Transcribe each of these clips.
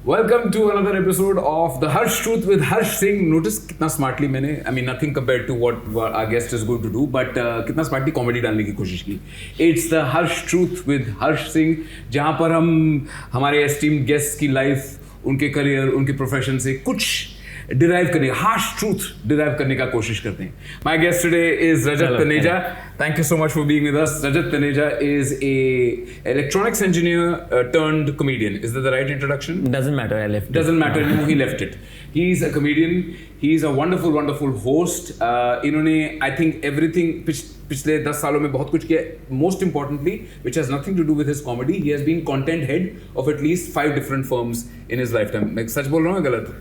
Welcome to another episode of the Harsh Truth with Harssh Singh. Notice कितना smartly मैंने, I mean nothing compared to what our guest is going to do, but कितना smartly comedy डालने की कोशिश की. It's the Harsh Truth with Harssh Singh, जहाँ पर हम हमारे esteemed guests की life, उनके career, उनके profession से कुछ derive करने, harsh truth derive करने का कोशिश करते हैं. My guest today is Rajat Taneja. Thank you so much for being with us. Rajat Taneja is a electronics engineer turned comedian. Is that the right introduction? Doesn't matter. I left. Doesn't matter. No, he left it. He's a comedian. He's a wonderful, wonderful host. इन्होंने I think everything पिछले 10 सालों में बहुत कुछ किया. Most importantly, which has nothing to do with his comedy, he has been content head of at least 5 different firms in his lifetime. मैं सच बोल रहा हूँ या गलत?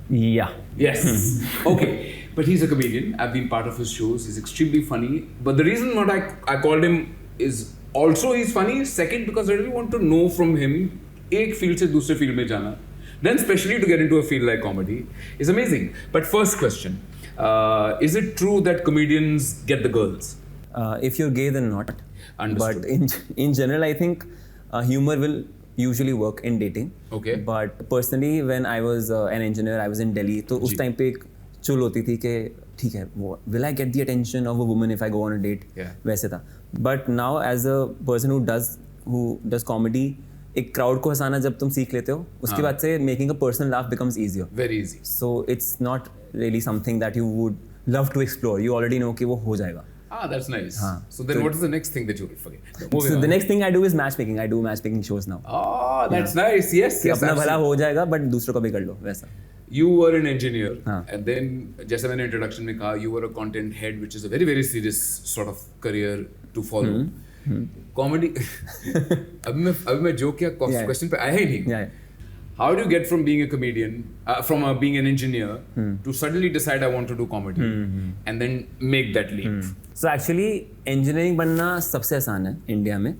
Yeah. Yes. Okay. But he's a comedian. I've been part of his shows. He's extremely funny. But the reason what I called him is also he's funny. Second, because I really want to know from him एक field से दूसरे field में जाना. Then especially to get into a field like comedy is amazing. But first question. Is it true that comedians get the girls? If you're gay, then not. Understood. But in general, I think humor will usually work in dating. Okay. But personally, when I was an engineer, I was in Delhi. तो उस time पे एक चुल होती थी कि ठीक है, will I get the attention of a woman if I go on a date? Yeah. वैसे था. But now as a person who does comedy, एक crowd को हंसाना जब तुम सीख लेते हो, उसके बाद से making a person laugh becomes easier. Very easy. So it's not really something that you would love to explore. You already know कि वो हो जाएगा. Ah, that's nice. So then what is the next thing that you will forget? So the next thing I do is matchmaking. I do matchmaking shows now. Oh, that's nice. Yes. कि अपना भला हो जाएगा, but दूसरों का भी कर लो वैसा. You were an engineer, and then जैसे मैंने introduction में कहा, you were a content head, which is a very very serious sort of career to follow. Comedy. अभी मैं joke या question पे आया ही नहीं. Yeah. How do you get from being a comedian, from being an engineer, to suddenly decide I want to do comedy, and then make that leap? So actually, engineering बनना सबसे आसान है India में.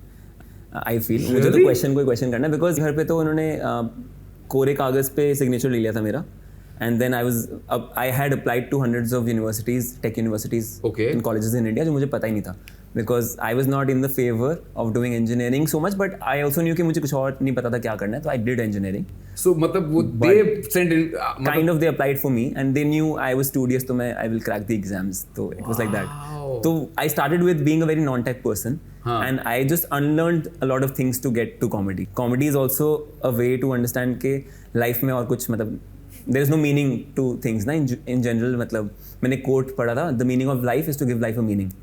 I feel. Really? मुझे तो कोई question करना है because घर पे तो उन्होंने कोरे कागज पे सिग्नेचर ले लिया था मेरा. And then I had applied to hundreds of universities, tech universities, in colleges in India, जो मुझे पता ही नहीं था. Because I was not in the favor of doing engineering so much, but I also knew कि मुझे कुछ और नहीं पता था क्या करना है, तो I did engineering. So मतलब वो they sent in kind of they applied for me and they knew I was studious, तो I will crack the exams. So it was like that. So I started with being a very non-tech person, and I just unlearned a lot of things to get to comedy. Comedy is also a way to understand कि life में और कुछ मतलब there is no meaning to things ना in general. मतलब मैंने quote पढ़ा था, the meaning of life is to give life a meaning.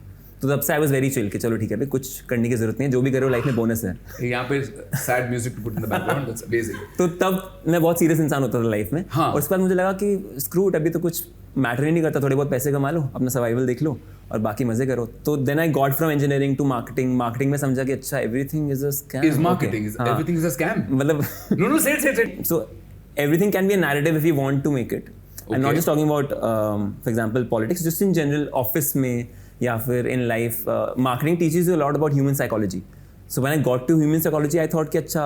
तो तब से I was very chill कि चलो ठीक है भाई, कुछ करने की जरूरत नहीं है, जो भी करो लाइफ में बोनस है. यहाँ पे sad music to put in the background, that's amazing. तो तब मैं बहुत सीरियस इंसान होता था लाइफ में, और उसके बाद मुझे लगा कि स्क्रू इट, अभी तो कुछ मैटर ही नहीं करता, थोड़े बहुत पैसे कमा लो, अपना सर्वाइवल देख लो और बाकी मजे करो. तो then I got from engineering to marketing में समझा कि अच्छा everything is a scam. Is marketing everything is a scam? मतलब no say it. So everything can be a narrative if you want to make it. I'm not just talking about for example politics, just in general office में या फिर in life. Marketing teaches you a lot about human psychology. So when I got to human psychology, I thought कि अच्छा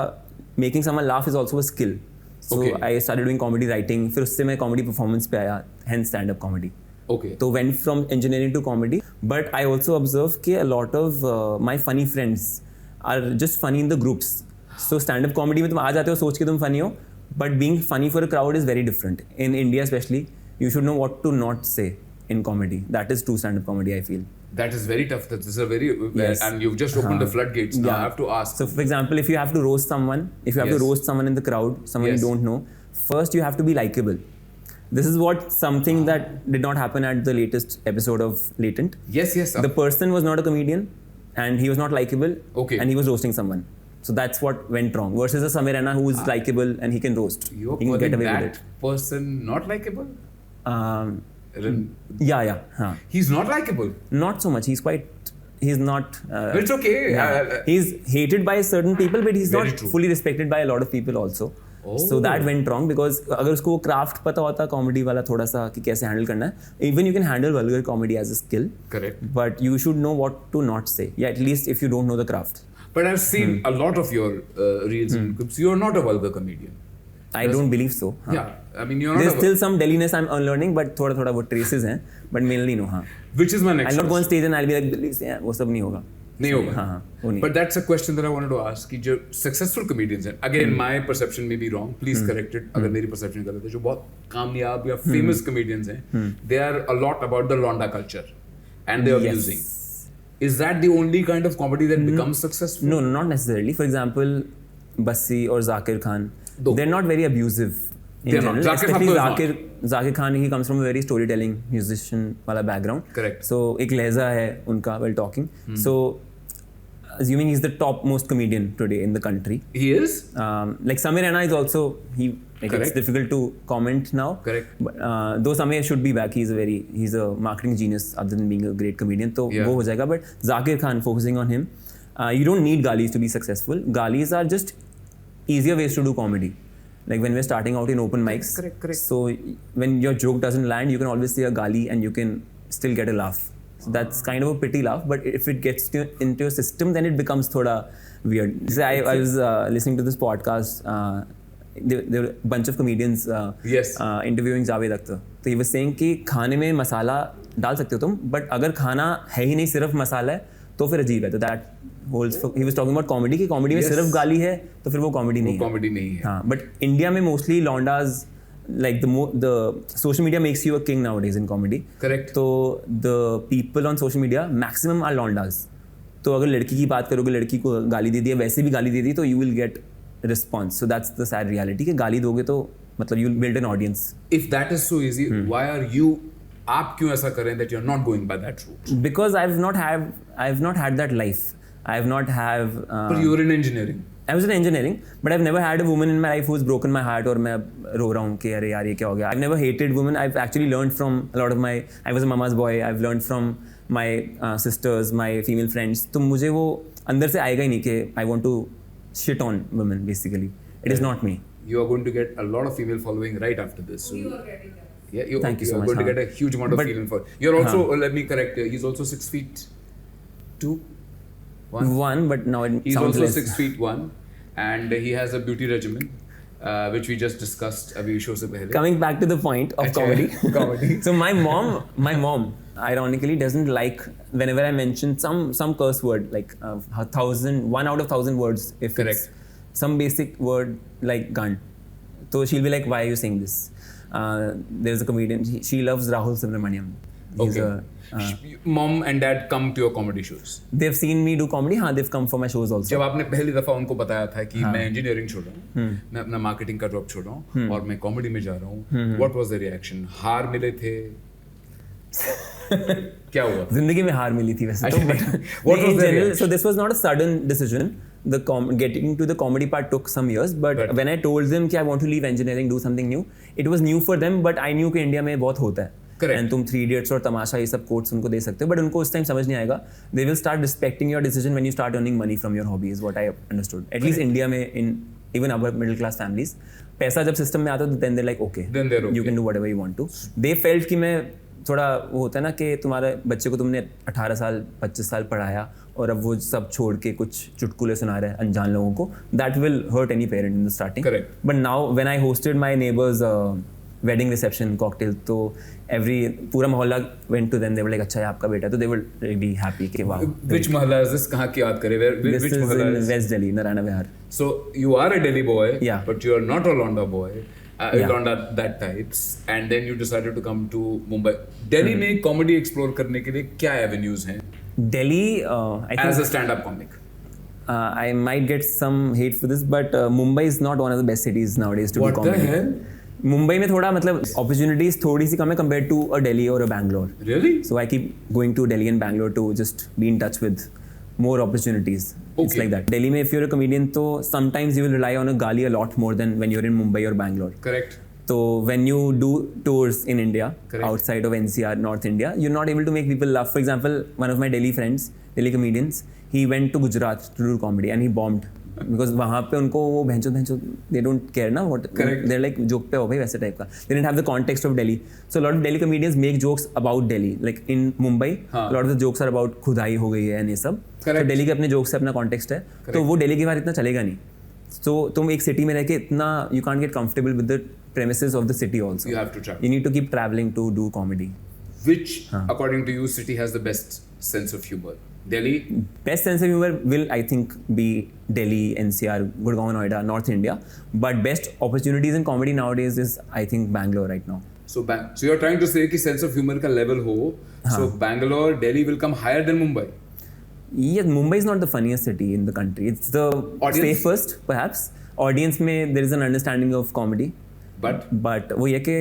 making someone laugh is also a skill. So I started doing comedy writing. फिर उससे मैं comedy performance पे आया, hence stand-up comedy. So went from engineering to comedy. But I also observed कि a lot of my funny friends are just funny in the groups. So stand-up comedy में तुम आ जाते हो सोच के तुम funny हो, but being funny for a crowd is very different. In India especially, you should know what to not say in comedy. That is true stand-up comedy, I feel. That is very tough. That is a very and you've just opened the floodgates. Now I have to ask. So for example, if you have to roast someone, in the crowd, someone you don't know, first you have to be likable. This is something that did not happen at the latest episode of Latent. Yes. The person was not a comedian and he was not likable, and he was roasting someone. So that's what went wrong. Versus a Samir Raina who is likable and he can roast. You're he can get away with it. Person not likable? Yeah. He's not likable? Not so much. He's not... but it's okay. He's hated by certain people, but he's very not true. fully respected by a lot of people also. So that went wrong because अगर उसको वो craft पता होता comedy वाला थोड़ा सा कि कैसे handle करना है, even you can handle vulgar comedy as a skill. Correct. But you should know what to not say. Yeah, at least if you don't know the craft. But I've seen a lot of your reels and clips. You're not a vulgar comedian. I don't believe so. Yeah, I mean you're not. There's still some Delhiness I'm unlearning, but थोड़ा वो traces हैं, but mainly no. Which is my next. I'll not go on stage and I'll be like Delhi से वो सब नहीं होगा. नहीं होगा. हाँ वो नहीं. But that's a question that I wanted to ask कि जो successful comedians हैं, again my perception may be wrong, please correct it अगर मेरी perception गलत है, जो बहुत कामयाब या famous comedians हैं, they are a lot about the Londa culture and they are abusing. Is that the only kind of comedy that becomes successful? No, not necessarily. For example, Bassi or Zakir Khan, they're not very abusive. They're not. Zakir Khan, he comes from a very storytelling musician wala background. Correct. So एक लहजा है उनका while talking. So assuming he's the topmost comedian today in the country. He is? Like Samir Raina is also, it's difficult to comment now. Correct. But, though Samir should be back, he's a marketing genius other than being a great comedian. So वो हो जाएगा. But Zakir Khan, focusing on him, you don't need galis to be successful. Galis are just easier ways to do comedy. Like when we're starting out in open mics. Correct. So when your joke doesn't land, you can always say a gali and you can still get a laugh. So that's kind of a pity laugh, but if it gets into your system, then it becomes thoda weird. So I was listening to this podcast. There were a bunch of comedians interviewing Javed Akhtar. So he was saying कि खाने में मसाला डाल सकते हो तुम, but अगर खाना है ही नहीं सिर्फ मसाला है तो फिर अजीब है. तो that holds for, he was talking about comedy कि comedy में सिर्फ गाली है तो फिर वो comedy नहीं है. Comedy नहीं है. हाँ, but India में mostly लौंडास, like the social media makes you a king nowadays in comedy. Correct. So the people on social media maximum are लौंडास. तो अगर लड़की की बात करोगे, लड़की को गाली दे दी, वैसे भी गाली दे दी, तो you will get response. So that's the sad reality कि गाली दोगे तो मतलब you will build an audience. If that is so easy, why are you? आप क्यों ऐसा करें that you're not going by that route? Because I've not had that life. I've not have. But you were in engineering. I was in engineering, but I've never had a woman in my life who's broken my heart और मैं रो रहा हूँ कि अरे यार ये क्या हो गया. I've never hated women. I've actually learned from a lot of my. I was a mama's boy. I've learned from my sisters, my female friends. तो मुझे वो अंदर से आएगा ही नहीं कि I want to shit on women. Basically, it is not me. You are going to get a lot of female following right after this. So yeah, thank you so much. You're going to get a huge amount of female following. You're also, let me correct. He's also 6'2". One, but now it he's sounds also less. 6'1", and he has a beauty regimen, which we just discussed abhi show se pehle. Coming back to the point of comedy. So my mom, ironically doesn't like whenever I mention some curse word like 1 out of 1,000 words. If correct, it's some basic word like gun, so she'll be like, "Why are you saying this?" There's a comedian. She loves Rahul Subramaniam. He's Mom and dad come to your comedy shows. They've seen me do comedy. हाँ, they've come for my shows also. जब आपने पहली दफा उनको बताया था कि मैं इंजीनियरिंग छोड़ रहा हूँ, मैं अपना मार्केटिंग का जॉब छोड़ रहा हूँ और मैं कॉमेडी में जा रहा हूँ, what was the reaction? हार मिले थे? क्या हुआ? जिंदगी में हार मिली थी वैसे तो. What was the reaction? So this was not a sudden decision. Getting to the comedy part took some years, but when I told them कि I want to leave engineering, do something new, it was new for them, but I knew कि India में बहुत होता है. And तुम 3 Idiots और तमाशा ये सब कोट्स उनको दे सकते हो, but उनको उस टाइम समझ नहीं आएगा. They will start respecting your decision when you start earning money from your hobby is what I understood. At least India में in even upper middle class families, पैसा जब सिस्टम में आता है तो then they're like okay, you can do whatever you want to. They felt कि मैं थोड़ा वो होता है ना कि तुम्हारे बच्चे को तुमने 18 साल 25 साल पढ़ाया और अब वो सब छोड़ के कुछ चुटकुले सुना रहे हैं अनजान लोगों को. That will hurt any parent in the starting. Correct. But now when I hosted my neighbor's wedding reception cocktail, तो पूरा मोहल्ला went to them. They were like, अच्छा है आपका बेटा, तो they were be happy कि wow. Which मोहल्ला is this? कहाँ की याद करें? This is in West Delhi, Narayana Vihar. So you are a Delhi boy, yeah, but you are not a Londa boy. Londa that types, and then you decided to come to Mumbai. Delhi में comedy explore करने के लिए क्या avenues हैं? Delhi, I think as a stand-up comic. I might get some hate for this, but Mumbai is not one of the best cities nowadays to do comedy. What the hell? Mumbai में थोड़ा मतलब opportunities थोड़ी सी कम है compared to a Delhi or a Bangalore. Really? So I keep going to Delhi and Bangalore to just be in touch with more opportunities. Okay. It's like that. Delhi में if you're a comedian तो sometimes you will rely on a gali a lot more than when you're in Mumbai or Bangalore. Correct. So when you do tours in India, correct, outside of NCR, North India, you're not able to make people laugh. For example, one of my Delhi friends, Delhi comedians, he went to Gujarat to do comedy and he bombed. Because वहाँ पे उनको वो भैंचो they don't care ना what they're like joke पे हो भाई वैसे type का. They didn't have the context of Delhi. So a lot of Delhi comedians make jokes about Delhi. Like in Mumbai, a lot of the jokes are about खुदाई हो गई है and ये सब. तो Delhi के अपने jokes से अपना context है. तो वो Delhi के बाहर इतना चलेगा नहीं. So तुम एक city में रह के इतना you can't get comfortable with the premises of the city also. You have to travel. You need to keep traveling to do comedy. Which, according to you, city has the best sense of humor? Delhi. Best sense of humor will, I think, be Delhi, NCR, Gurgaon, Noida, North India. But best opportunities in comedy nowadays is, I think, Bangalore right now. So you're trying to say कि sense of humor का level हो. So Bangalore, Delhi will come higher than Mumbai. Yes, Mumbai is not the funniest city in the country. It's the safest, perhaps. Audience में there is an understanding of comedy. But वो ये कि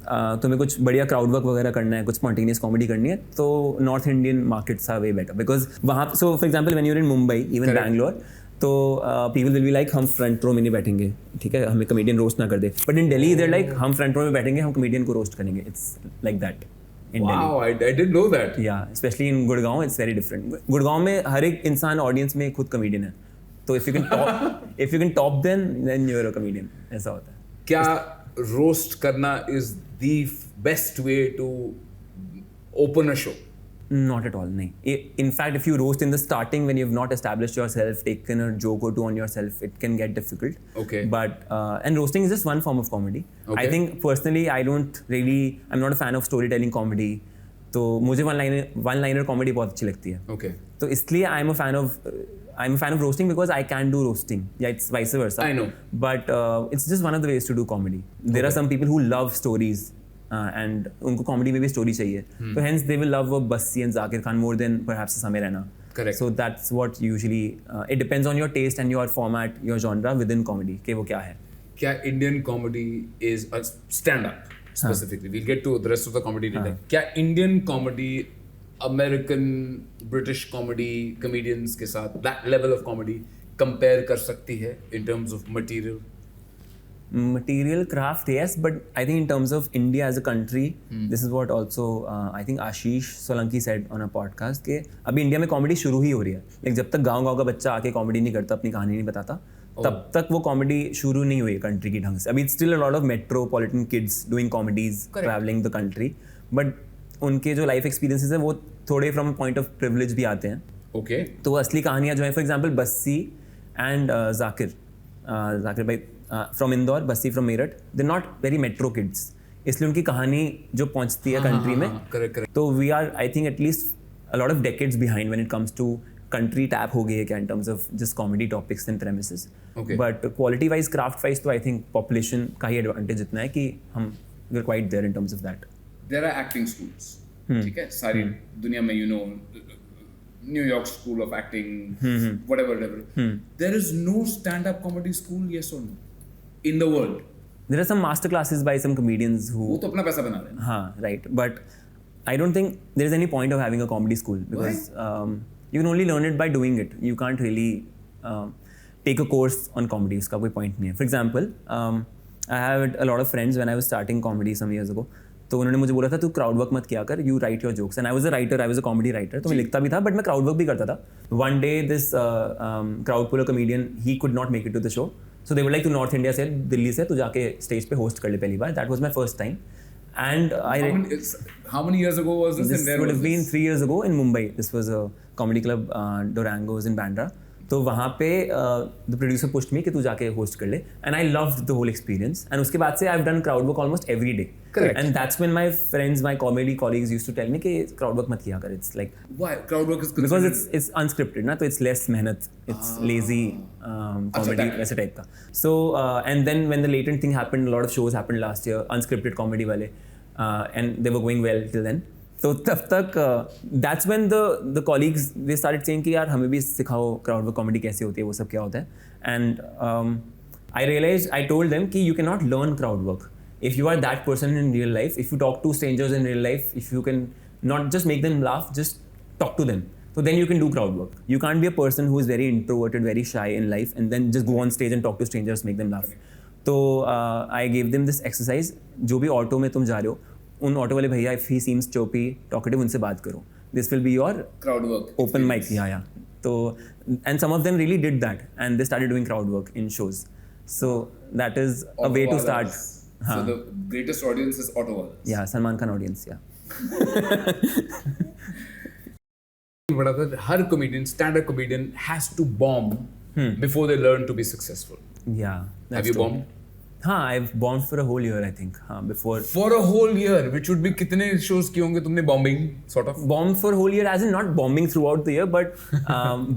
तुम्हें कुछ बढ़िया crowd work वगैरह करना है, कुछ स्पॉन्टेनियस कॉमेडी करनी है, तो north Indian markets are way better because वहाँ. So for example when you are in Mumbai, even Bangalore, तो पीपल विल बी लाइक हम फ्रंट रो में नहीं बैठेंगे, ठीक है, हमें कमेडियन रोस्ट ना कर दे. But in Delhi there like हम फ्रंट रो में बैठेंगे, हम कमेडियन को रोस्ट करेंगे. It's like that in wow, Delhi. I didn't know that. Yeah, especially in Gurgaon, it's very different. Gurgaon में हर एक इंसान ऑडियंस में खुद कमेडियन है, तो if you can top then you're a comedian. ऐसा होता है. क्या रोस्ट करना is the best way to open a show? Not at all, नहीं. In fact, if you roast in the starting when you've not established yourself, taken a joke or two on yourself, it can get difficult. Okay. But and roasting is just one form of comedy. Okay. I think personally, I'm not a fan of storytelling comedy. तो मुझे one-liner comedy बहुत अच्छी लगती है. Okay. तो इसलिए I'm a fan of roasting because I can do roasting. Yeah, it's vice versa. I know. But it's just one of the ways to do comedy. There are some people who love stories. And उनको comedy में भी story चाहिए, तो hence they will love Bassi and Zakir Khan more than perhaps समय Raina. Correct. So that's what usually it depends on your taste and your format, your genre within comedy कि वो क्या है. क्या Indian comedy is a stand-up specifically? We'll get to the rest of the comedy later. क्या Indian comedy American British comedy comedians के साथ that level of comedy compare कर सकती है in terms of material craft, yes, but I think in terms of India as a country, this is what also I think Ashish Solanki said on a podcast कि अभी India में comedy शुरू ही हो रही है. लाइक जब तक गांव-गांव का बच्चा आके कॉमेडी नहीं करता, अपनी कहानी नहीं बताता, तब तक वो कॉमेडी शुरू नहीं हुई है कंट्री की ढंग से. अभी still a lot of metropolitan kids doing comedies, travelling the country, but उनके जो लाइफ एक्सपीरियंसेस हैं वो थोड़े फ्रॉम पॉइंट ऑफ प्रिविलेज भी आते हैं. Okay. तो वो असली कहानियाँ जो हैं, for example Bassi and Zakir भाई from Indore, Bassi from Meerut, they're not very metro kids. इसलिए उनकी कहानी जो पहुंचती है कंट्री में, correct. तो we are I think at least a lot of decades behind when it comes to country tap हो गई है क्या in terms of just comedy topics and premises. Okay. But quality wise, craft wise, तो I think population का ही advantage इतना है कि हम we're quite there in terms of that. There are acting schools. ठीक है, सारी दुनिया में you know New York School of Acting, whatever. There is no stand-up comedy school, yes or no, in the world. There are some master classes by some comedians who. वो तो अपना पैसा बना रहे हैं. हाँ, right. But I don't think there is any point of having a comedy school because you can only learn it by doing it. You can't really take a course on comedy. उसका कोई point नहीं है. For example, I had a lot of friends when I was starting comedy some years ago. तो उन्होंने मुझे बोला था तू क्राउड वर्क मत किया कर, you right your jokes. And I was a writer, I was a comedy writer, तो मैं लिखता भी था बट मैं क्राउड वर्क भी करता था. One day this crowd puller comedian he could not make it to the show, so they were like तू नॉर्थ इंडिया से, दिल्ली से, तू जाके स्टेज पे होस्ट कर ले पहली बार. That was my first time. And how many years ago was this? This would have been 3 years ago in Mumbai. This was a comedy club, Durango's in Bandra. तो वहाँ पे the producer pushed me कि तू जाके host कर ले, and I loved the whole experience. And उसके बाद से I've done crowd work almost every day. Correct. And that's when my friends, my comedy colleagues used to tell me कि crowd work मत किया कर. It's like why crowd work is because it's unscripted ना, तो it's less मेहनत, it's lazy comedy वैसे type का. So and then when the latent thing happened, a lot of shows happened last year, unscripted comedy वाले, and they were going well till then. तो तब तक that's when the colleagues they started saying कि यार हमें भी सिखाओ crowd work comedy कैसे होती है, वो सब क्या होता है. एंड I told them कि you cannot learn crowd work. If you are that person in real life, if you talk to strangers in real life, if you can not just make them laugh, just talk to them, so then you can do crowd work. You can't be a person who is very introverted, very shy in life and then just go on stage and talk to strangers, make them laugh. तो I gave them this exercise. जो भी auto में तुम जा रहे हो, उन auto वाले भैया, if he seems choppy talkative, उनसे बात करो. This will be your crowd work open mic. या तो and some of them really did that and they started doing crowd work in shows. So that is a way to start. So the greatest audience is auto wallahs. Yeah, Salman Khan audience. बड़ा था, हर comedian, stand-up comedian has to bomb before they learn to be successful. Yeah. Have you bombed? हाँ, I've bombed for a whole year, I think. हाँ, before. For a whole year, which would be कितने shows किए होंगे तुमने bombing sort of? Bombed for a whole year, as in not bombing throughout the year, but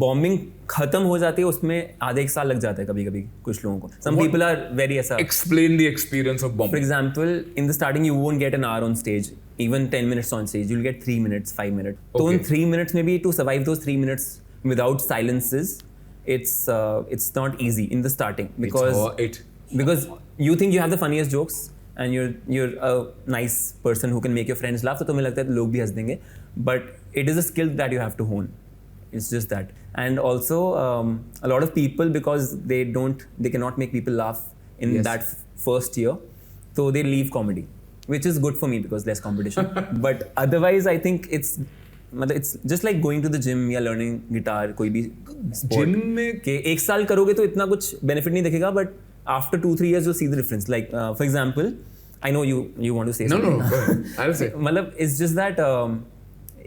bombing खत्म हो जाती है उसमें आधे एक साल लग जाता है कभी-कभी कुछ लोगों को. Some people are very ऐसा. Explain the experience of bombing. For example, in the starting you won't get an hour on stage, even 10 minutes on stage. You'll get 3 minutes, 5 minutes. So in 3 minutes maybe to survive those 3 minutes without silences, it's not easy in the starting because you think you have the funniest jokes and you're a nice person who can make your friends laugh, तो तुम्हें लगता है लोग भी हंस देंगे, but it is a skill that you have to hone. It's just that. And also a lot of people, because they cannot make people laugh in that first year, so they leave comedy, which is good for me because less competition. But otherwise I think it's just like going to the gym या learning guitar, कोई भी sport. Gym में के एक साल करोगे तो इतना कुछ benefit नहीं दिखेगा, but after 2-3 years you'll see the difference. Like for example, I know you want to say something. No, I'll say. मतलब it's just that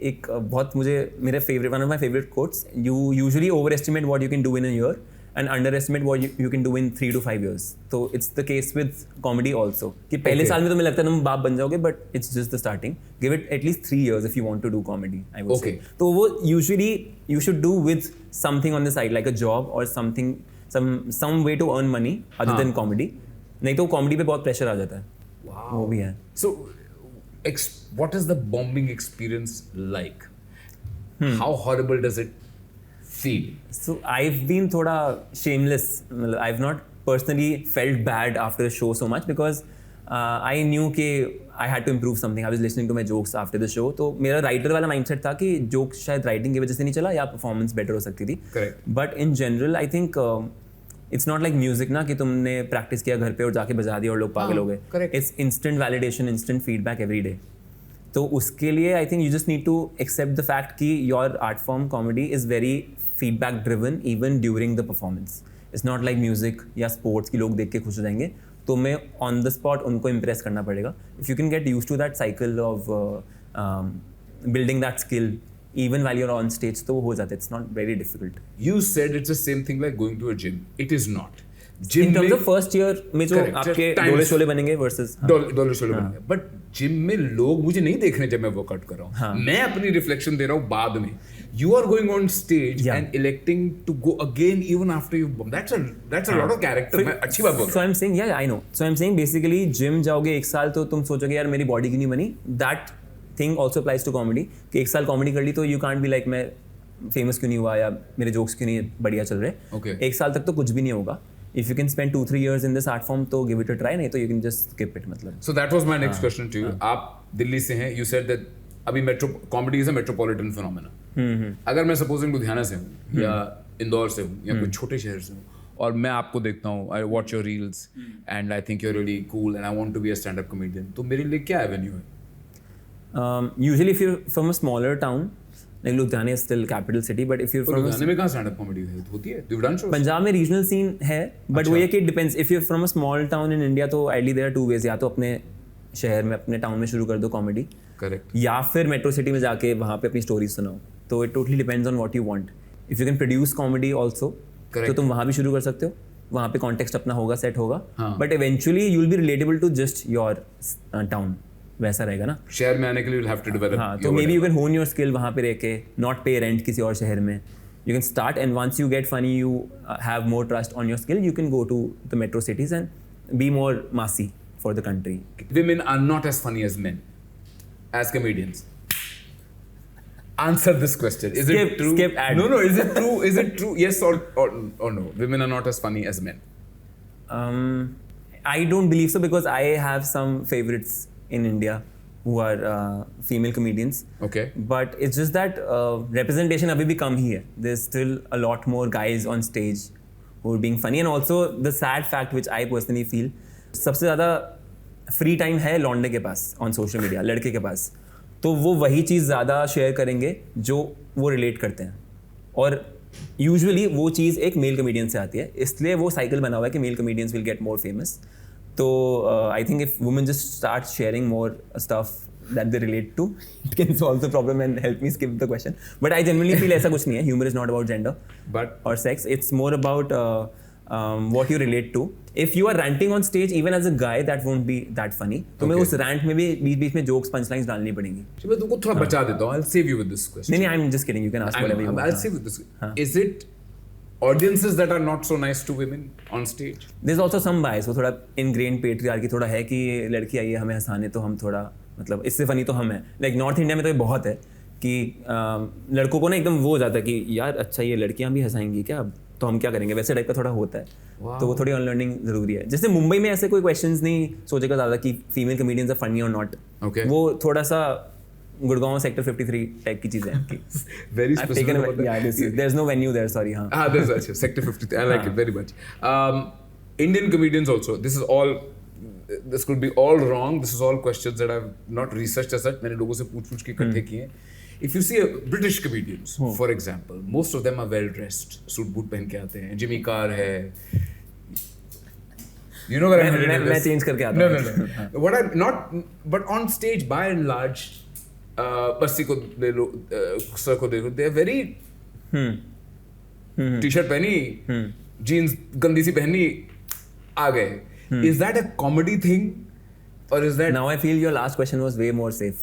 एक बहुत मुझे मेरे favorite, one of my favorite quotes, you usually overestimate what you can do in a year and underestimate what you can do in 3 to 5 years. So it's the case with comedy also. कि पहले साल में तुम्हें लगता है तुम बाप बन जाओगे, but it's just the starting. Give it at least 3 years if you want to do comedy, I would say. तो वो usually you should do with something on the side, like a job or something, some way to earn money other than comedy. नहीं तो comedy पे बहुत pressure आ जाता है. Wow. वो भी है. So what is the bombing experience like? How horrible does it feel? So I've been थोड़ा shameless. I've not personally felt bad after a show so much because I knew कि I had to improve something. I was listening to my jokes after the show. तो मेरा writer वाला mindset था कि jokes शायद writing की वजह से नहीं चला या performance better हो सकती थी. Correct. But in general I think it's not like music ना कि तुमने practice किया घर पे और जाके बजा दिया और लोग पागल हो गए. Correct. It's instant validation, instant feedback every day. तो उसके लिए I think you just need to accept the fact कि your art form comedy is very feedback driven even during the performance. It's not like music या sports की लोग देख के खुश हो जाएंगे. तो मैं on the spot उनको impress करना पड़ेगा. If you can get used to that cycle of building that skill even while you're on stage, तो वो हो जाता है. It's not very difficult. You said it's the same thing like going to a gym. It is not. Gym in terms of first year में जो आपके डोले शोले बनेंगे versus डोले शोले बनेंगे, बट जिम में लोग मुझे नहीं देख रहे जब मैं वर्कआउट कर रहा हूँ. मैं अपनी रिफ्लेक्शन दे रहा हूँ बाद में. You are going on stage and electing to go again even after you bomb. That's a lot of character. मैं अच्छी बात बोल रहा हूँ. So I'm saying I know. So I'm saying basically gym जाओगे एक साल तो तुम सोचोगे यार मेरी बॉडी क्यों नहीं बनी. That thing also applies to comedy. कि एक साल कॉमेडी कर ली तो you can't be like मैं फेमस क्यों नहीं हुआ या मेरे जोक्स क्यों नहीं बढ़िया चल रहे. एक साल तक तो कुछ भी नहीं होगा. If you can spend 2-3 years in this art form, तो give it a try. नहीं तो you can just skip it मतलब. So that was my next question to you. आप दिल्ली से हैं. You said that अभी comedy is a metropolitan phenomenon. अगर मैं supposing लुधियाना से हूँ या इंदौर से हूँ या कोई छोटे शहर से हूँ और मैं आपको देखता हूँ, I watch your reels and I think you're really cool and I want to be a stand-up comedian. तो मेरे लिए क्या avenue है? Usually if you're from a smaller town, like Ludhiana is still capital city, but if you're from Ludhiana में कहाँ stand-up comedy होती है? You've done shows? Punjab में regional scene है, but वो ये कि it depends. If you're from a small town in India, तो ideally there are 2 ways. या तो अपने शहर में अपने टाउन में शुरू कर दो कॉमेडी, करेक्ट, या फिर मेट्रो सिटी में जाके वहाँ पे अपनी स्टोरीज सुनाओ. तो it totally depends on what you want. If you can produce comedy also तो तुम वहाँ भी शुरू कर सकते हो. वहाँ पे कॉन्टेक्स्ट अपना होगा, सेट होगा, but eventually you will be relatable to just your town. वैसा रहेगा ना. शहर में आने के लिए you will have to develop. हाँ, तो maybe you can hone your skill वहाँ पे रह के, नॉट पे रेंट किसी और शहर में. You can start, and once you get funny, you have more trust on your skill. You can go to the metro cities and be more massy for the country. Women are not as funny as men, as comedians. Answer this question. Is it true? Skip ad. No. Is it true? Is it true? Yes or no? Women are not as funny as men. I don't believe so because I have some favorites in India who are female comedians. Okay. But it's just that representation abhi bhi kam hi hai. There's still a lot more guys on stage who are being funny. And also the sad fact which I personally feel, सबसे ज़्यादा free time है लौंडे के पास on social media, लड़के के पास. तो वो वही चीज़ ज़्यादा शेयर करेंगे जो वो रिलेट करते हैं. और यूजुअली वो चीज़ एक मेल कमेडियन से आती है, इसलिए वो साइकिल बना हुआ है कि male comedians will get more famous. So I think if women just start sharing more stuff that they relate to, it can solve the problem and help me skip the question. But I genuinely feel ऐसा कुछ नहीं है. Humor is not about gender but or sex. It's more about what you relate to. If you are ranting on stage, even as a guy, that won't be that funny. तुम्हें उस rant में भी बीच में jokes punchlines डालनी पड़ेंगी. मैं तुमको थोड़ा बचा देता हूँ. I'll save you with this question. नहीं, I'm just kidding. You can ask whatever you want. I'll save you with this. Is it audiences that are not so nice to women on stage? There's also some bias. वो थोड़ा ingrained patriarchy थोड़ा है कि लड़की आई है हमें हंसाने तो हम थोड़ा मतलब इससे funny तो हम हैं. Like North India में तो ये बहुत है कि लड़कों को ना एकदम वो हो जाता है कि यार अच्छा ये लड़कियां भी हंसाएंगी क्या तो हम क्या करेंगे, वैसे टाइप का थोड़ा होता है. तो वो थोड़ी अनलर्निंग जरूरी है. जैसे मुंबई में ऐसे कोई क्वेश्चंस नहीं सोचेगा ज़्यादा कि फीमेल कमेडियंस आर फनी और नॉट. वो थोड़ा सा गुड़गांव सेक्टर 53 टाइप की चीज़ है. Very specific. There's no venue there, sorry. हाँ. There's actually sector 53. I like it very much. Indian comedians also. This could be all wrong. This is all questions that I've not researched as such. मैंने लोगों से पूछ के इकट्ठे किए. If you see British comedians, for example, most of them are well dressed. Suit boot पहन के आते हैं. Jimmy Carr है. You know what I'm headed with this? मैं change करके आता हूँ. No. What I'm not, but on stage by and large, Bassi को ले लो, सर को देखो, they are very टी-शर्ट पहनी, jeans गंदी सी पहनी, आ गए. Is that a comedy thing? Or is that... Now I feel your last question was way more safe.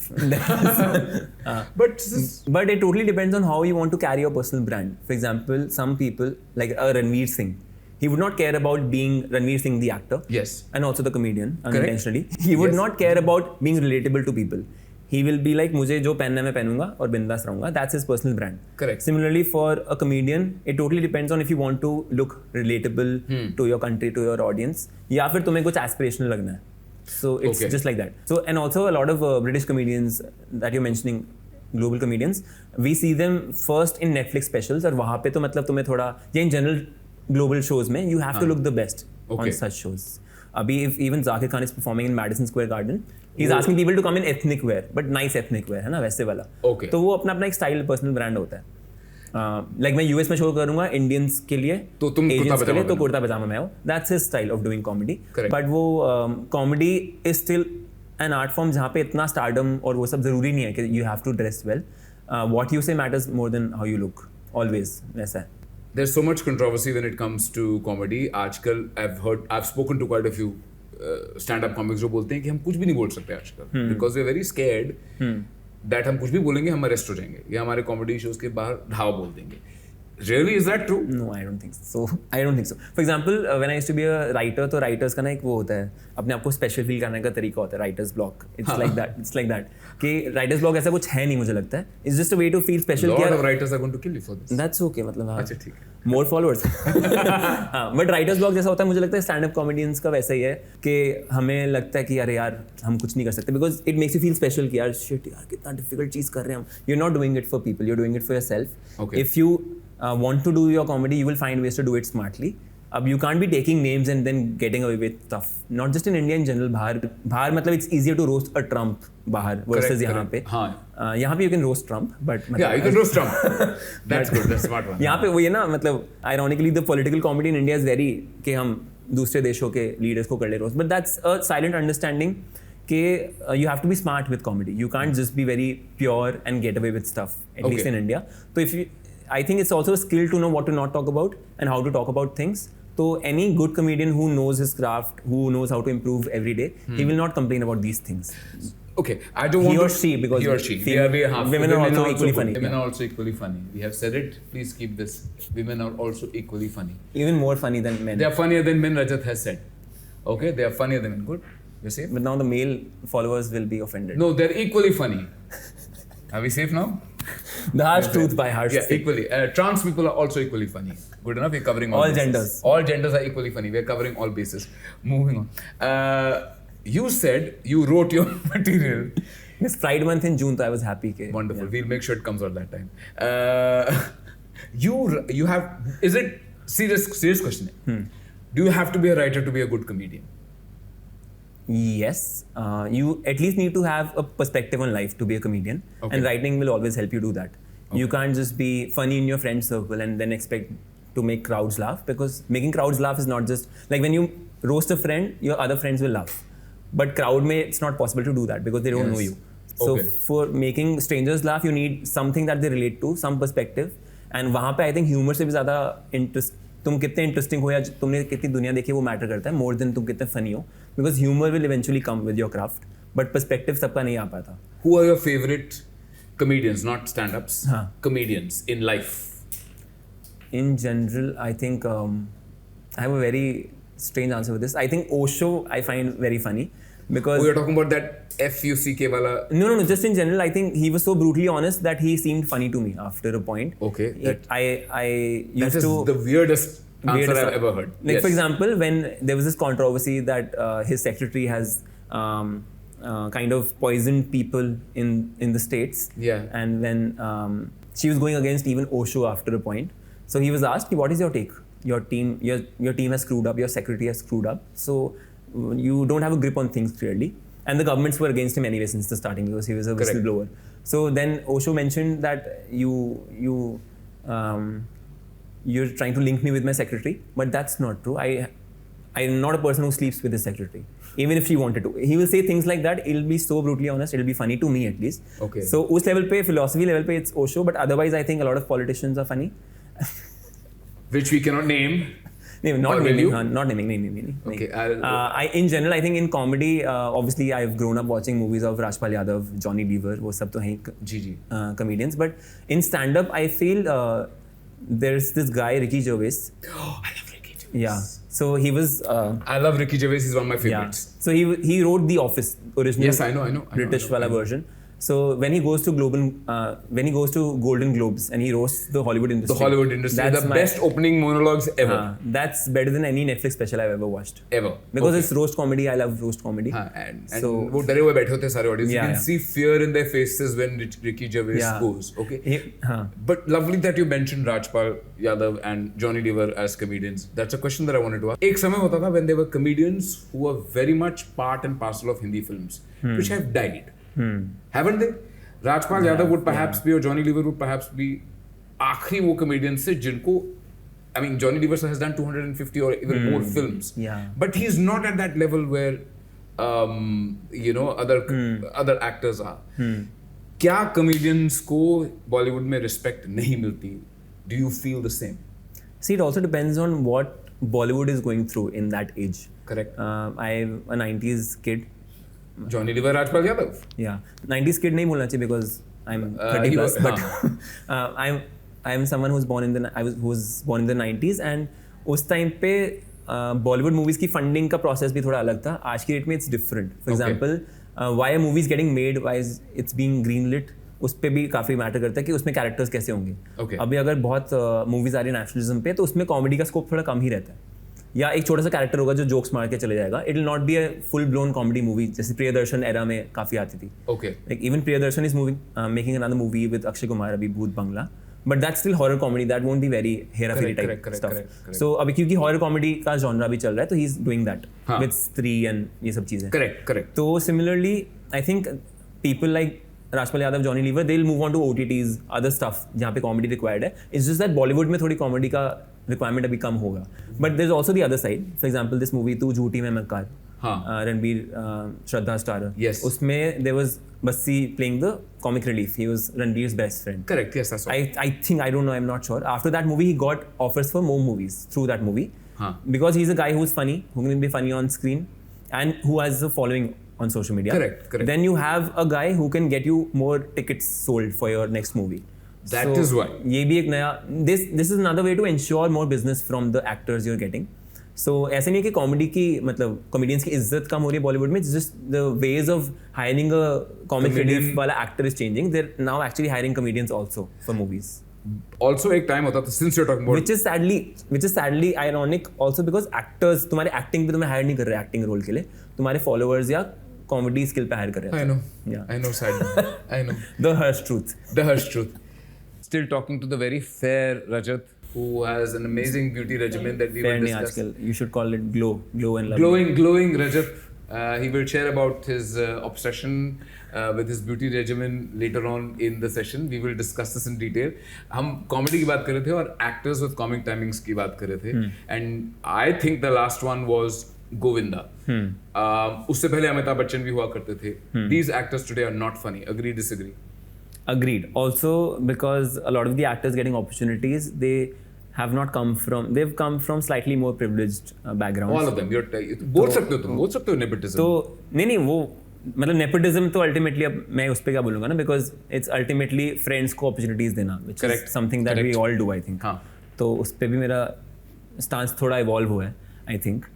But it totally depends on how you want to carry your personal brand. For example, some people like Ranveer Singh, he would not care about being Ranveer Singh the actor. Yes. And also the comedian unintentionally. He would not care about being relatable to people. He will be like मुझे जो पहनना है मैं पहनूंगा और बिंदास रहूंगा. That's his personal brand. Correct. Similarly for a comedian, it totally depends on if you want to look relatable to your country, to your audience, या फिर तुम्हें कुछ aspirational लगना है. So it's just like that. So and also a lot of British comedians that you're mentioning, global comedians, we see them first in Netflix specials और वहाँ पे तो मतलब तुम्हें थोड़ा या in general global shows में you have to look the best on such shows. अभी if even Zakir Khan is performing in Madison Square Garden, he's asking people to come in ethnic wear, but nice ethnic wear है ना वैसे वाला. तो वो अपना एक style personal brand होता है. Like मैं US में शो करूंगा इंडियंस के लिए तो तुम एशियंस के लिए तो कुर्ता पजामा में आओ. That's his style of doing comedy. But वो comedy is still an art form जहाँ पे इतना stardom और वो सब जरूरी नहीं है कि you have to dress well. What you say matters more than how you look. Always वैसा है. There's so much controversy when it comes to comedy. आजकल I've spoken to quite a few stand-up comics जो बोलते हैं कि हम कुछ भी नहीं बोल सकते आजकल because we're very scared that हम कुछ भी बोलेंगे हम अरेस्ट हो जाएंगे या हमारे कॉमेडी शोज के बाहर ढाव बोल देंगे. Really, is that true? No, I don't think so. I don't think so. For example, when I used to be a writer, तो writers का ना एक वो होता है अपने आप को special feel करने का तरीका होता है. Writer's block. It's like that. It's like that. कि writer's block ऐसा कुछ है नहीं मुझे लगता है. It's just a way to feel special. Lot of writers are going to kill you for this. That's okay मतलब हाँ. अच्छा ठीक है. More followers. हाँ, but writer's block जैसा होता है मुझे लगता है stand-up comedians का वैसा ही है कि हमें लगता है कि अरे यार हम कुछ नहीं कर सकते because it makes you feel special कि यार shit यार कितना difficult चीज़ कर रहे हैं हम. You're not doing it for people. You're doing it for yourself. Okay. If you want to do your comedy, you will find ways to do it smartly. You can't be taking names and then getting away with stuff. Not just in India, in general. बाहर मतलब it's easier to roast a Trump बाहर versus यहाँ पे. हाँ. यहाँ पे you can roast Trump, but yeah, you can roast Trump. That's good. That's smart one. यहाँ पे वो ये ना मतलब ironically the political comedy in India is very कि हम दूसरे देशों के leaders को कर ले roast. But that's a silent understanding कि you have to be smart with comedy. You can't just be very pure and get away with stuff. At least in India. So I think it's also a skill to know what to not talk about and how to talk about things. So any good comedian who knows his craft, who knows how to improve every day, he will not complain about these things. Okay, I don't want he or she because he or she. Women are also equally funny. Women are also equally funny. We have said it. Please keep this. Women are also equally funny. Even more funny than men. They are funnier than men. Rajat has said. Okay, they are funnier than men. Good. You're safe. But now the male followers will be offended. No, they're equally funny. Are we safe now? The harsh truth by Harssh Singh. Yeah, equally. Trans people are also equally funny. Good enough. We're covering all genders. All genders are equally funny. We're covering all bases. Moving on. You said you wrote your material. It's Pride month in June, so I was happy. Wonderful. Yeah. We'll make sure it comes out that time. You have. Is it serious question? Do you have to be a writer to be a good comedian? Yes, you at least need to have a perspective on life to be a comedian, and writing will always help you do that. You can't just be funny in your friend circle and then expect to make crowds laugh, because making crowds laugh is not just like when you roast a friend, your other friends will laugh. But crowd mein it's not possible to do that because they don't know you. So for making strangers laugh, you need something that they relate to, some perspective, and वहाँ पे I think humor से भी ज़्यादा तुम कितने interesting हो या तुमने कितनी दुनिया देखी वो मैटर करता है मोर देन तुम कितने फनी हो, because humour will eventually come with your craft, but perspective सबका नहीं आ पाता. Who are your favorite comedians, not stand-ups, हाँ. comedians in life? In general, I think I have a very strange answer for this. I think Osho I find very funny because Oh, you're talking about that FUCK wala. no, just in general, I think he was so brutally honest that he seemed funny to me after a point. Okay, I that used is to the weirdest answer I've ever heard. Like Yes. for example, when there was this controversy that his secretary has kind of poisoned people in the States. Yeah. And when she was going against even Osho after a point. So he was asked, what is your take? Your team has screwed up, your secretary has screwed up. So you don't have a grip on things clearly. And the governments were against him anyway since the starting because he was a whistleblower. So then Osho mentioned that you're trying to link me with my secretary, but that's not true. I'm not a person who sleeps with his secretary, even if she wanted to. He will say things like that. It'll be so brutally honest. It'll be funny to me at least. Okay. So us level pe, philosophy level pe, it's Osho, but otherwise I think a lot of politicians are funny. Which we cannot name. No, not naming. Not naming. Okay. In general, I think in comedy, obviously I've grown up watching movies of Rajpal Yadav, Johnny Lever, वो सब तो हैं comedians. But in stand-up, I feel there's this guy Ricky Gervais. Oh, I love Ricky Gervais. Yeah. So he was. I love Ricky Gervais. He's one of my favorites. Yeah. So he wrote The Office, original. Yes, I know. British wala version. So when he goes to Golden Globes and he roasts the Hollywood industry. The Hollywood industry. That's the best opening monologues ever. That's better than any Netflix special I've ever watched. Ever. Because it's roast comedy. I love roast comedy. And so वो डरे हुए बैठे होते हैं सारे audience. You can see fear in their faces when Ricky Gervais goes. Okay. But lovely that you mentioned Rajpal Yadav and Johnny Lever as comedians. That's a question that I wanted to ask. एक समय होता था when there were comedians who were very much part and parcel of Hindi films, which have died. Haven't they? Rajpal Yadav would perhaps be, or Johnny Lever would perhaps be आखिरी वो comedians से जिनको, I mean, Johnny Lever has done 250 or even more films. Yeah. But he's not at that level where, other actors are. क्या comedians को Bollywood में respect नहीं मिलती? Do you feel the same? See, it also depends on what Bollywood is going through in that age. Correct. I'm a 90s kid. Jolly Liver Rajpal Yadav. Yeah, 90s kid नहीं बोलना चाहिए because I'm 30 plus, but I'm someone who's born in the 90s and उस time पे Bollywood movies की funding का process भी थोड़ा अलग था. आज की date में it's different. For example, why a movie is getting made, why is it's being greenlit, उस पे भी काफी मैटर करता है कि उसमें कैरेक्टर्स कैसे होंगे. अभी अगर बहुत मूवीज आ रही है नेशनलिज्म पे तो उसमें कॉमेडी का स्कोप थोड़ा कम ही रहता है. या एक छोटा सा कैरेक्टर होगा जो जोक्स मार के चले जाएगा. It will not be a full blown comedy movie जैसे प्रियदर्शन एरा में काफी आती थी. Okay. Like even Priyadarshan is making another movie with Akshay Kumar अभी Bhoot Bangla, but that's still horror comedy. That won't be very Hera Pheri type stuff. So अभी क्योंकि हॉरर कॉमेडी का genre भी चल रहा है तो he is doing that with स्त्री एंड ये सब चीजें. करेक्ट. तो similarly I think people like Rajpal Yadav, Johnny Lever, they'll move on to OTTs, other stuff जहाँ पे comedy required है. It's just that Bollywood में थोड़ी comedy का requirement अभी कम होगा. But there's also the other side. For example, this movie तू झूठी मैं मक्कार. रणबीर श्रद्धा स्टारर. Yes. उसमें there was Bassi playing the comic relief. He was Ranbir's best friend. Correct. Yes, that's right. I think, I don't know, I'm not sure. After that movie, he got offers for more movies through that movie. Because he's a guy who's funny, who can be funny on screen, and who has a following on social media. Correct. Then you have a guy who can get you more tickets sold for your next movie. That is why. ये भी एक नया this is another way to ensure more business from the actors you're getting. So ऐसे नहीं कि comedy की मतलब comedians की इज्जत कम हो रही है बॉलीवुड में. Just the ways of hiring a comic relief वाला actor is changing. They're now actually hiring comedians also for movies. Also एक time होता था since you're talking about which is sadly ironic also because actors तुम्हारे acting पे तुम्हें hire नहीं कर रहे acting role के लिए. तुम्हारे followers या comedy skill पे hire कर रहे हैं. I know. Yeah. I know, sadly. I know. The harsh truth. The harsh truth. Still talking to the very fair Rajat, who has an amazing beauty regimen that we will discuss. You should call it glow and love. Glowing Rajat. He will share about his obsession with his beauty regimen later on in the session. We will discuss this in detail. हम comedy की बात कर रहे थे और actors with comic timings की बात कर रहे थे. And I think the last one was Govinda. उससे पहले अमिताभ बच्चन भी हुआ करते थे. These actors today are not funny. Agree, disagree? Agreed. Also because a lot of the actors getting opportunities, they have not come from, they've come from slightly more privileged backgrounds. All of them. बोल सकते हो nepotism. तो नहीं वो मतलब nepotism तो ultimately अब मैं उस पे क्या बोलूँगा ना, because it's ultimately friends को opportunities देना, which Correct. is something that we all do, I think. हाँ. तो उस पे भी मेरा stance थोड़ा evolve हुआ है, I think.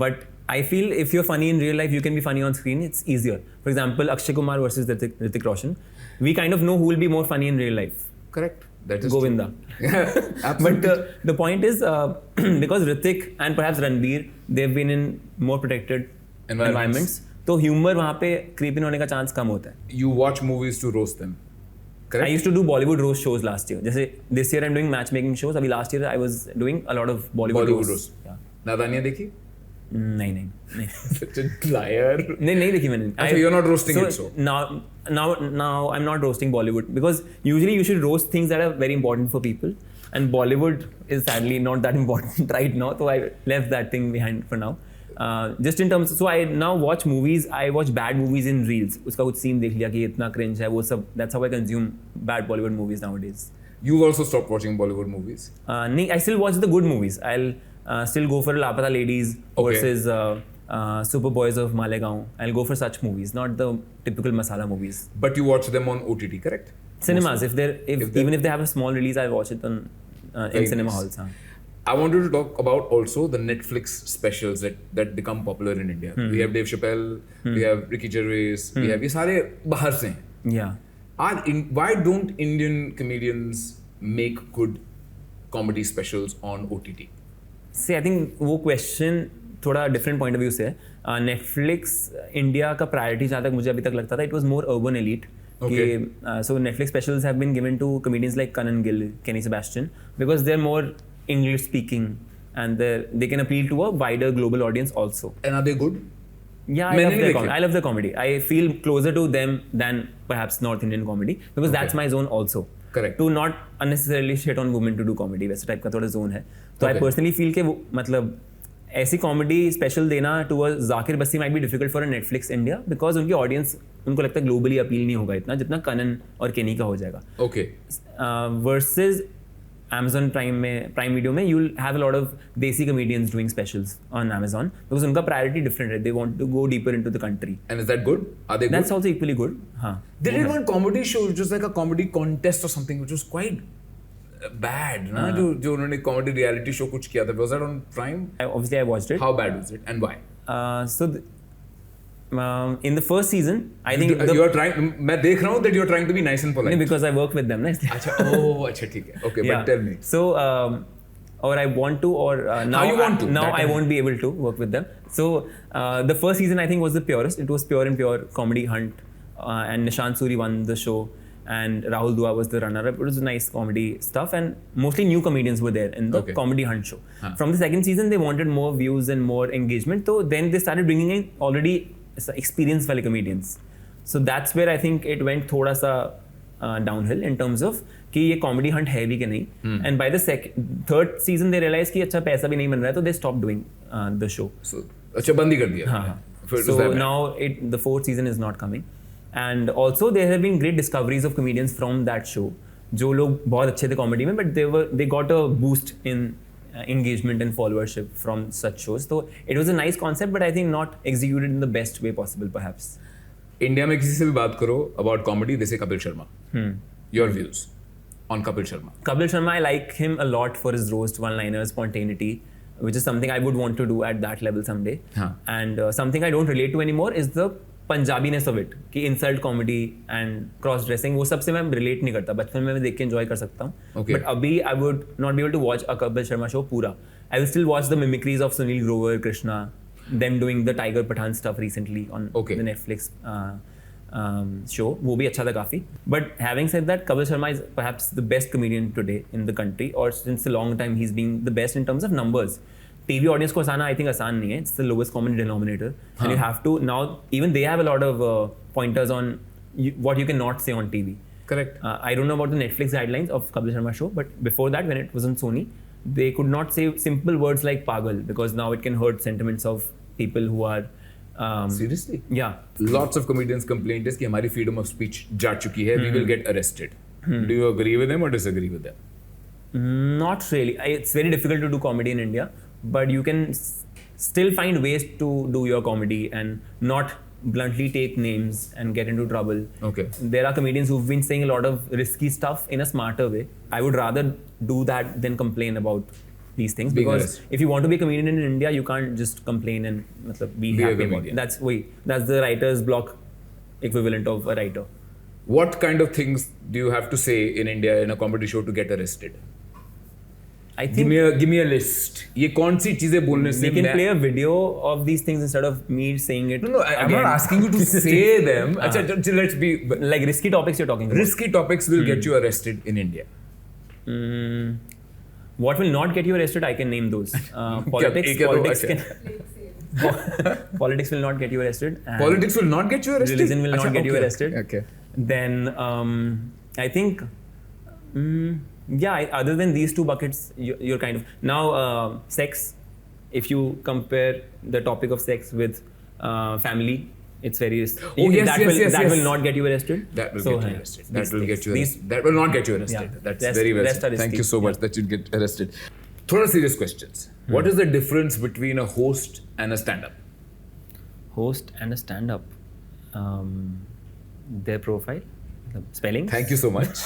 But I feel if you're funny in real life, you can be funny on screen. It's easier. For example, Akshay Kumar versus Hrithik Roshan. We kind of know who will be more funny in real life. Correct. That is Govinda. Absolutely. But the point is, because Hrithik and perhaps Ranbir, they've been in more protected environments. तो humor वहाँ पे creep in होने का chance कम होता है. You watch movies to roast them. Correct? I used to do Bollywood roast shows last year. जैसे this year I'm doing matchmaking shows. अभी last year I was doing a lot of Bollywood roast. Yeah. नादानियाँ देखी? नहीं. Such a liar. नहीं देखी मैंने. So you're not roasting it so? Now I'm not roasting Bollywood, because usually you should roast things that are very important for people, and Bollywood is sadly not that important right now, so I left that thing behind for now. Just in terms, so I now watch movies. I watch bad movies in reels. उसका कुछ scene देख लिया कि इतना cringe है वो सब. That's how I consume bad Bollywood movies nowadays. You've also stopped watching Bollywood movies? नहीं, I still watch the good movies. I'll still go for Lapata Ladies versus Super Boys of Malegaon. I'll go for such movies, not the typical masala movies. But you watch them on OTT, correct? Cinemas, even if they have a small release, I'll watch it on in cinema halls. Huh? I wanted to talk about also the Netflix specials that become popular in India. We have Dave Chappelle, we have Ricky Gervais, we have ये सारे बाहर से हैं. Yeah. Why don't Indian comedians make good comedy specials on OTT? See, I think वो question थोड़ा different point of view से है. Netflix India का priority जहाँ तक मुझे अभी तक लगता था, it was more urban elite. Okay. So Netflix specials have been given to comedians like Kanan Gill, Kenny Sebastian, because they're more English speaking and they can appeal to a wider global audience also. And are they good? Yeah, I love their comedy. I feel closer to them than perhaps North Indian comedy, because that's my zone also. Correct. To not unnecessarily shit on women to do comedy, वैसे type का थोड़ा zone है. तो I personally feel कि वो मतलब ऐसी comedy special देना to a Zakir Bassi might be difficult for a Netflix India, because उनकी ऑडियंस उनको लगता है ग्लोबली अपील नहीं होगा इतना जितना कनन और केनी का हो जाएगा. Okay. Versus Amazon Prime Video में you'll have a lot of desi comedians doing specials on Amazon, because उनका priority different है. They want to go deeper into the country. And is that good? Are they good? That's also equally good. हाँ. They did one comedy show, just like a comedy contest or something, which was quite bad. ना जो उन्होंने comedy reality show कुछ किया था. Was that on Prime? Obviously I watched it. How bad was it and why? In the first season, I think you are trying. मैं देख रहा हूँ that you are trying to be nice and polite. Because I work with them, ना इसलिए. अच्छा ठीक है. Okay, but tell me. So, or I want to, or now you want to. Now I won't be able to work with them. So, the first season I think was the purest. It was pure comedy hunt, and Nishant Suri won the show, and Rahul Dua was the runner-up. It was nice comedy stuff, and mostly new comedians were there in the comedy hunt show. From the second season, they wanted more views and more engagement. So then they started bringing in already experienced वाले comedians. So that's where I think it went थोड़ा सा downhill in terms of कि ये comedy hunt है भी कि नहीं. And by the third season they realized कि अच्छा पैसा भी नहीं बन रहा है, तो they stopped doing the show. So अच्छा बंद ही कर दिया. हाँ. So now the fourth season is not coming. And also there have been great discoveries of comedians from that show. जो लोग बहुत अच्छे थे comedy में, but they got a boost in engagement and followership from such shows. So it was a nice concept, but I think not executed in the best way possible, perhaps. India में किसी से भी बात करो about comedy, they say Kapil Sharma. Your views on Kapil Sharma? Kapil Sharma, I like him a lot for his roast, one-liners, spontaneity, which is something I would want to do at that level someday. And something I don't relate to anymore is the Punjabiness of it, कि insult comedy and cross dressing, वो सबसे मैं relate नहीं करता. बचपन में मैं देख के एंजॉय कर सकता हूँ, बट अभी I would not be able to watch a Kapil Sharma show पूरा. I will still watch the mimicries of Sunil Grover, Krishna, them doing the tiger Pathan stuff recently on the Netflix show. वो भी अच्छा था काफ़ी. But having said that, Kapil Sharma is perhaps the best comedian today in the country, और since a long time he is being the best in terms of numbers. TV audience को हंसाना I think आसान नहीं है. It's the lowest common denominator, and you have to now. Even they have a lot of pointers on what you cannot say on TV. Correct. I don't know about the Netflix guidelines of Kapil Sharma show, but before that, when it was on Sony, they could not say simple words like pagal, because now it can hurt sentiments of people who are. Seriously? Yeah. Lots of comedians complained is कि हमारी freedom of speech जा चुकी है. We will get arrested. Do you agree with them or disagree with them? Not really. It's very difficult to do comedy in India, but you can still find ways to do your comedy and not bluntly take names and get into trouble. Okay. There are comedians who've been saying a lot of risky stuff in a smarter way. I would rather do that than complain about these things, because if you want to be a comedian in India, you can't just complain and be happy about it. That's the writer's block equivalent of a writer. What kind of things do you have to say in India in a comedy show to get arrested? I think give me a list. ये कौन सी चीजें बोलने से we can play a video of these things instead of me saying it. No, I'm not asking you to say them. Let's be like risky topics you're talking about. Risky topics will get you arrested in India. What will not get you arrested? I can name those. Politics will not get you arrested. Politics will not get you arrested. Religion will not get you arrested. Okay. Then I think. Other than these two buckets, you're kind of now sex. If you compare the topic of sex with family, it's very risky. That will not get you arrested. That will get you arrested. That will get you arrested. That will not get you arrested. Yeah, That's very well said. Thank you so much that you get arrested. Thoda serious questions. What is the difference between a host and a stand-up? Host and a stand-up. Their profile. Spelling. Thank you so much.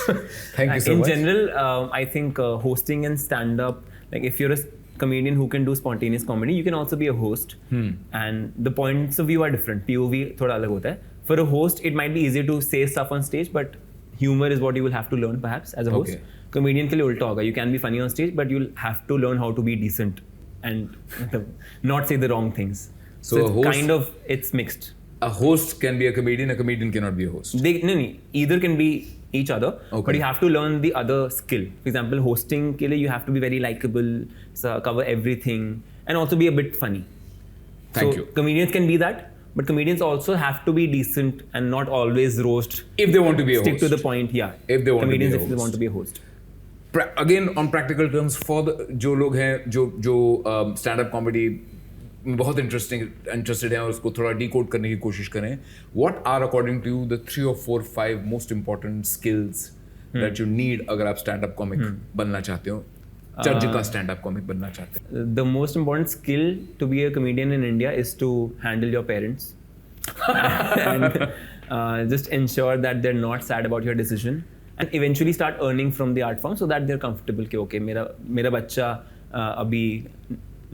Thank you so much. In general, I think hosting and stand-up, like if you're a comedian who can do spontaneous comedy, you can also be a host. And the points of view are different. POV thoda alag hota hai. For a host, it might be easier to say stuff on stage, but humor is what you will have to learn perhaps as a host. Okay. Comedian ke liye ulta hoga. You can be funny on stage, but you'll have to learn how to be decent and not say the wrong things. So it's mixed. A host can be a comedian cannot be a host. Either can be each other, but you have to learn the other skill. For example, hosting ke liye you have to be very likable, cover everything, and also be a bit funny. Thank you. Comedians can be that, but comedians also have to be decent and not always roast. If they want to be a host. Stick to the point, yeah. If they want comedians to be a host. If they want to be a host. Again, on practical terms, for the जो लोग हैं जो stand-up comedy बहुत interested हैं और उसको थोड़ा decode करने की कोशिश करें. What are according to you the 3 or 4 5 most important skills that you need अगर आप stand-up comic बनना चाहते हो? Judge का stand-up comic बनना चाहते हो? The most important skill to be a comedian in India is to handle your parents and just ensure that they're not sad about your decision. And eventually start earning from the art form so that they're comfortable कि okay मेरा बच्चा अभी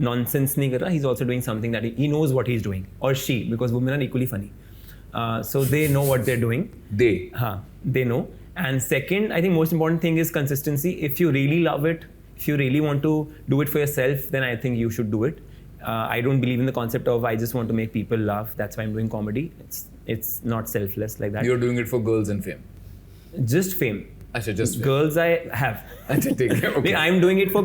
nonsense नहीं कर रहा, he's also doing something that he knows what he's doing, or she, because women are equally funny, so they know what they're doing. They know. And second, I think most important thing is consistency. If you really love it, if you really want to do it for yourself, then I think you should do it. I don't believe in the concept of I just want to make people laugh, that's why I'm doing comedy. It's not selfless like that. You're doing it for girls and fame? Just fame. Just girls I have. Okay. I'm doing it for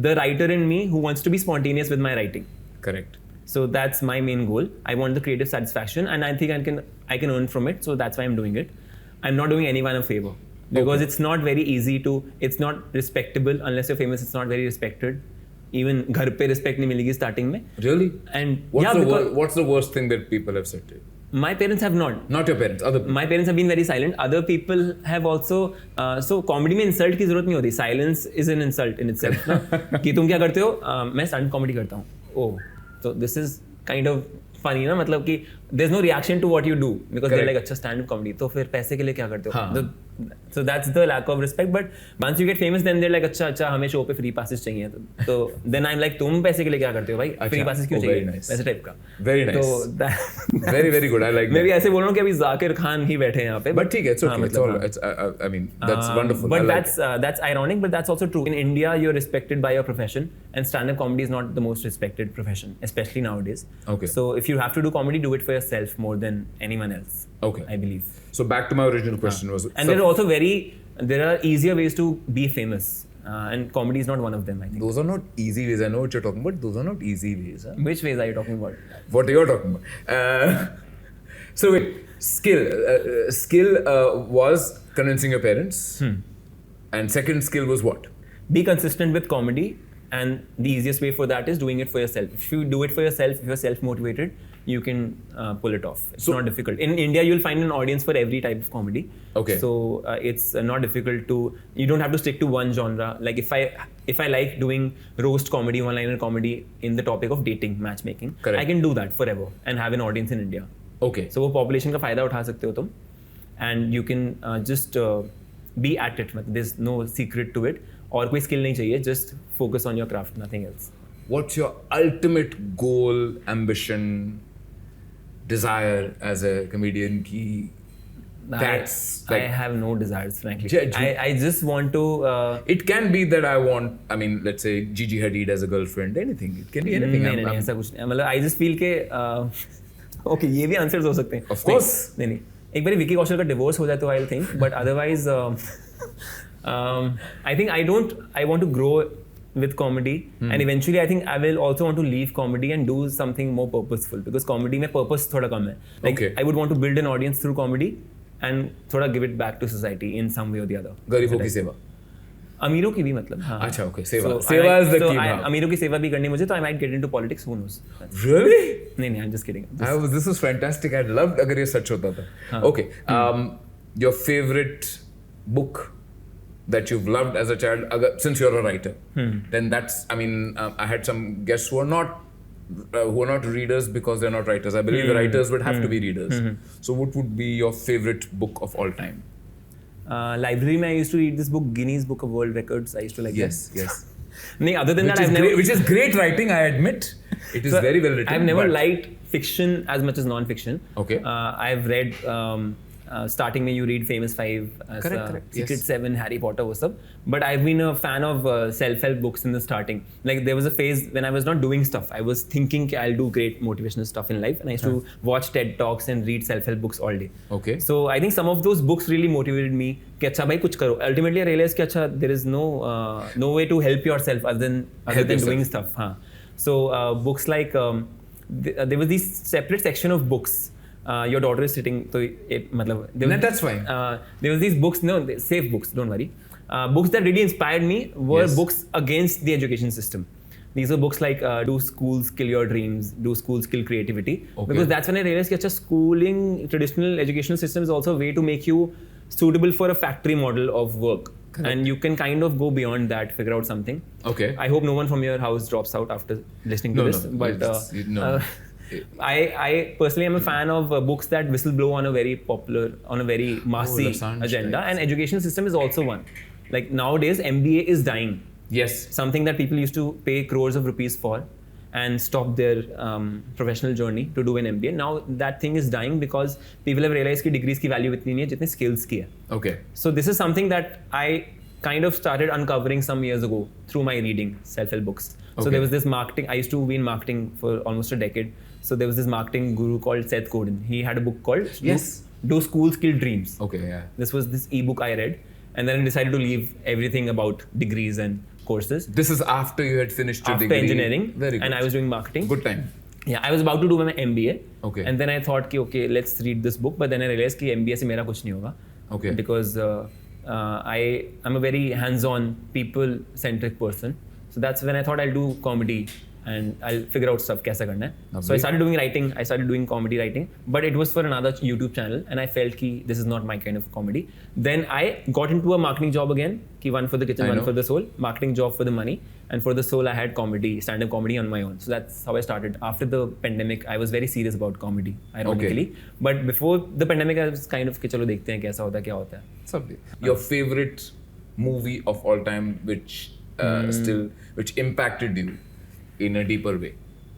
the writer in me who wants to be spontaneous with my writing. Correct. So that's my main goal. I want the creative satisfaction, and I think I can earn from it. So that's why I'm doing it. I'm not doing anyone a favor because it's not very easy to. It's not respectable unless you're famous. It's not very respected. Even घर पे respect नहीं मिलेगी starting में. Really? And what's the worst thing that people have said to you? My parents have not. Not your parents. Other people. My parents have been very silent. Other people have also. So comedy में insult की जरूरत नहीं होती. Silence is an insult in itself. कि तुम क्या करते हो? मैं stand comedy करता हूँ. Oh, so this is kind of funny ना, मतलब कि there's no reaction to what you do because they're like अच्छा stand up comedy. तो फिर पैसे के लिए क्या करते हो? So that's the lack of respect. But once you get famous, then they're like अच्छा हमें show पे free passes चाहिए. तो then I'm like तुम पैसे के लिए क्या करते हो भाई? Free passes क्यों चाहिए? ऐसे type का. Very nice. So very good. I like that. मैं भी ऐसे बोल रहा हूँ कि अभी जाकिर खान ही बैठे हैं यहाँ पे. But ठीक है, it's okay. It's all. It's I mean that's wonderful. But that's ironic. But that's also true. In India, you're respected by your profession, and stand-up comedy is not the most respected profession, especially nowadays. Okay. So if you have to do comedy, do it for yourself more than anyone else. Okay. I believe. So back to my original question was. And there are easier ways to be famous, and comedy is not one of them. I think. Those are not easy ways. I know what you're talking about. Those are not easy ways. Huh? Which ways are you talking about? What are you talking about? So wait, skill was convincing your parents, and second skill was what? Be consistent with comedy, and the easiest way for that is doing it for yourself. If you do it for yourself, if you're self-motivated, you can pull it off. It's not difficult. In India, you'll find an audience for every type of comedy. Okay. So it's not difficult to. You don't have to stick to one genre. Like if I like doing roast comedy, one-liner comedy in the topic of dating, matchmaking, Correct. I can do that forever and have an audience in India. Okay. So वो population का फायदा उठा सकते हो तुम, and you can just be at it. There's no secret to it. और कोई skill नहीं चाहिए. Just focus on your craft, nothing else. What's your ultimate goal, ambition, desire as a comedian? I have no desires, frankly. I just want to. It can be that I want. I mean, let's say Gigi Hadid as a girlfriend. Anything. It can be anything. नहीं ऐसा कुछ नहीं. मतलब I just feel के okay ये भी answers हो सकते हैं. Of course. नहीं एक बार विकी कौशल का divorce हो जाए तो I'll think. But otherwise, I think I want to grow with comedy, and eventually I think I will also want to leave comedy and do something more purposeful, because comedy में purpose थोड़ा कम है. Like Okay. I would want to build an audience through comedy and थोड़ा give it back to society in some way or the other. गरीबों की सेवा. अमीरों की भी मतलब. हाँ. अच्छा, okay. सेवा is the key. अमीरों की सेवा भी करनी मुझे, तो I might get into politics. Who knows? Really? नहीं, I'm just kidding. This is fantastic. I'd love अगर ये सच होता था. Okay. Your favorite book that you've loved as a child, since you're a writer, then that's, I mean, I had some guests who are not readers because they're not writers. I believe the writers would have to be readers. So what would be your favorite book of all time? Library में I used to read this book, Guinness Book of World Records. I used to like Yes. No, other than Which is great writing, I admit. It is very well written. I've never liked fiction as much as non-fiction. Okay. I've read starting में you read Famous Five, correct. Secret Yes. Seven, Harry Potter, वो सब. But I've been a fan of self-help books in the starting. Like there was a phase when I was not doing stuff. I was thinking I'll do great motivational stuff in life, and I used to watch TED Talks and read self-help books all day. Okay. So I think some of those books really motivated me कि अच्छा भाई कुछ करो. Ultimately I realized कि अच्छा there is no way to help yourself other than doing stuff. हाँ. So books like there was this separate section of books. Your daughter is sitting, so that's fine. There was these books, safe books, don't worry. Books that really inspired me were books against the education system. These are books like Do Schools Kill Your Dreams, Do Schools Kill Creativity. Okay. Because that's when I realized that schooling, traditional educational system is also a way to make you suitable for a factory model of work. Correct. And you can kind of go beyond that, figure out something. Okay. I hope no one from your house drops out after listening to this. But I personally am a fan of books that whistleblow on a very popular, on a very massy agenda, and education system is also one. Like nowadays, MBA is dying. Yes. Something that people used to pay crores of rupees for and stop their professional journey to do an MBA. Now that thing is dying because people have realized कि degrees की value इतनी नहीं है जितने skills की है. Okay. So this is something that I kind of started uncovering some years ago through my reading self-help books. So there was this marketing. I used to be in marketing for almost a decade. So there was this marketing guru called Seth Godin. He had a book called Do Schools Kill Dreams. Okay, yeah. This was this ebook I read, and then I decided to leave everything about degrees and courses. This is after you had finished your degree. After engineering. Very good. And I was doing marketing. Good time. Yeah, I was about to do my MBA. Okay. And then I thought कि okay, let's read this book. But then I realized कि MBA से मेरा कुछ नहीं होगा. Okay. Because I'm a very hands-on, people-centric person. So that's when I thought I'll do comedy and I'll figure out stuff कैसा करना है. So I started doing writing. I started doing comedy writing, but it was for another YouTube channel, and I felt कि this is not my kind of comedy. Then I got into a marketing job again. कि one for the kitchen, one for the soul. Marketing job for the money, and for the soul I had comedy, stand-up comedy on my own. So that's how I started. After the pandemic, I was very serious about comedy, ironically. Okay. But before the pandemic, I was kind of कि चलो देखते हैं कैसा होता है, क्या होता है. Your favorite movie of all time, which impacted you in a deeper way?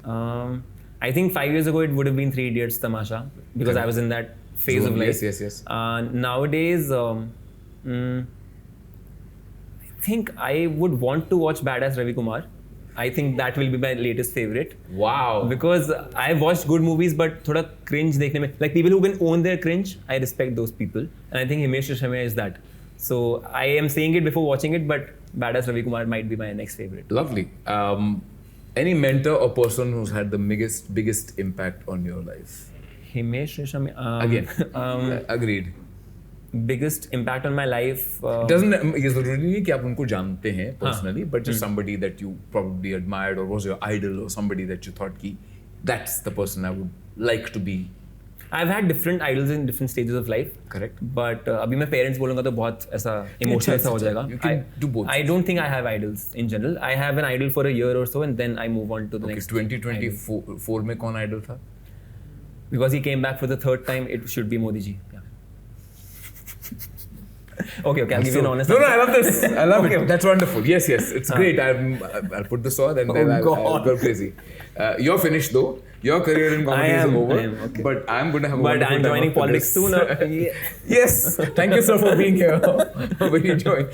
I think 5 years ago it would have been 3 Idiots Tamasha, because I was in that phase of life. Yes. Nowadays, I think I would want to watch Badass Ravi Kumar. I think that will be my latest favorite. Wow. Because I've watched good movies, but thoda cringe dekhne mein, like people who can own their cringe, I respect those people. And I think Himesh Reshammiya is that. So I am saying it before watching it, but Badass Ravi Kumar might be my next favorite. Lovely. Any mentor or person who's had the biggest impact on your life? Himesh Reshammiya. Again. Agreed. Biggest impact on my life. ये जरूरी नहीं कि आप उनको जानते हैं personally, but just somebody that you probably admired or was your idol or somebody that you thought कि that's the person I would like to be. I've had different idols in different stages of life. Correct. But अभी मैं parents बोलूँगा तो बहुत ऐसा emotional सा हो जाएगा. You can do both. I don't think I have idols in general. I have an idol for a year or so and then I move on to the next. 2024 में कौन idol था? Because he came back for the third time, it should be Modi ji. Yeah. Okay, I'll give you an honest No, answer. I love this. I love it. That's wonderful. Yes, it's great. I'll put this on and then I'll go crazy. You're finished though. Your career in comedy is over. I am, okay. But I'm going to have a But wonderful I'm time joining after politics this. soon. Yes. Thank you, sir, for being here. Very enjoying.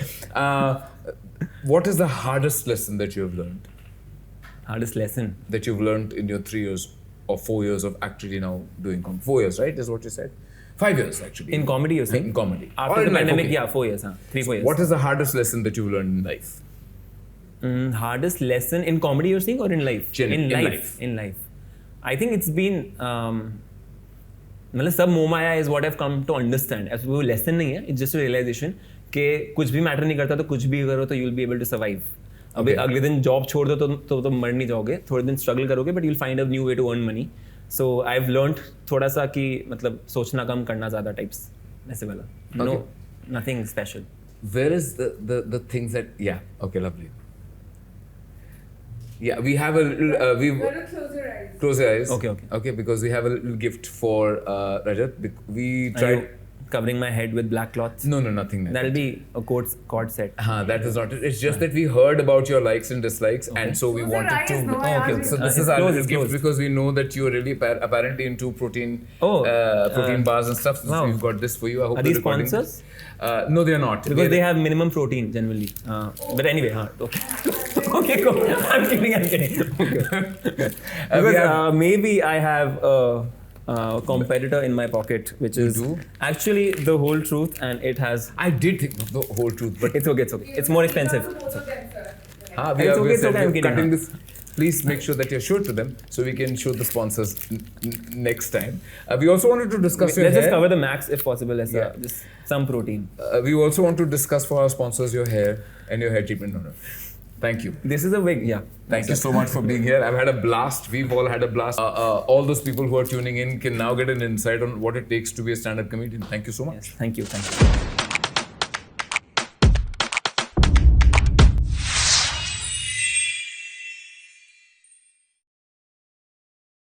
What is the hardest lesson that you have learned? Hardest lesson? That you've learned in your 3 years or 4 years of actually now doing comedy? 4 years, right? Is what you said? 5 years, actually. In comedy, you're saying? In comedy. After Or the in life, pandemic, okay. yeah, 4 years. 3-4 years. What is the hardest lesson that you've learned in life? Hardest lesson in comedy, you're saying, or in life? In life. In life. I think it's been मतलब सब मोमाया is what I've come to understand. ऐसा वो lesson नहीं है, it's just a realization कि कुछ भी matter नहीं करता तो कुछ भी करो तो you'll be able to survive. अबे अगले दिन job छोड़ दो तो मर नहीं जाओगे, थोड़े दिन struggle करोगे but you'll find a new way to earn money. So I've learned थोड़ा सा कि मतलब सोचना कम करना ज़्यादा types ऐसे वाला. No, nothing special. Where is the things that okay, lovely. Yeah, we have a little, we Better close your eyes. close your eyes. Okay. Because we have a little gift for Rajat. We Are tried. you covering my head with black cloths? No, nothing. Like That'll be a cord set. that is not it. It's just that we heard about your likes and dislikes, and so we Close your wanted eyes, to. no, I okay. asked So you. this is It's our closed, little it's gift closed. because we know that you're really apparently into protein, protein bars and stuff. So wow. we've got this for you. I hope Are the these recording- sponsors? No, they are not. Because they have minimum protein generally. But anyway, okay. Okay, cool. I'm kidding. Okay. Because maybe I have a competitor in my pocket, which is do? actually the whole truth, and it has. I did think of the whole truth, but It's okay. It's more expensive. Both of them, sir. we It's are okay, it's okay, I'm we're kidding, cutting huh? this. Please make sure that you're sure to them so we can show the sponsors next time. We also wanted to discuss your Let's hair. just cover the max if possible, as Yeah. just some protein. We also want to discuss for our sponsors your hair and your hair treatment. No. Thank you. This is a wig, yeah. Thank you so much for being here. I've had a blast. We've all had a blast. All those people who are tuning in can now get an insight on what it takes to be a stand-up comedian. Thank you so much. Yes, thank you.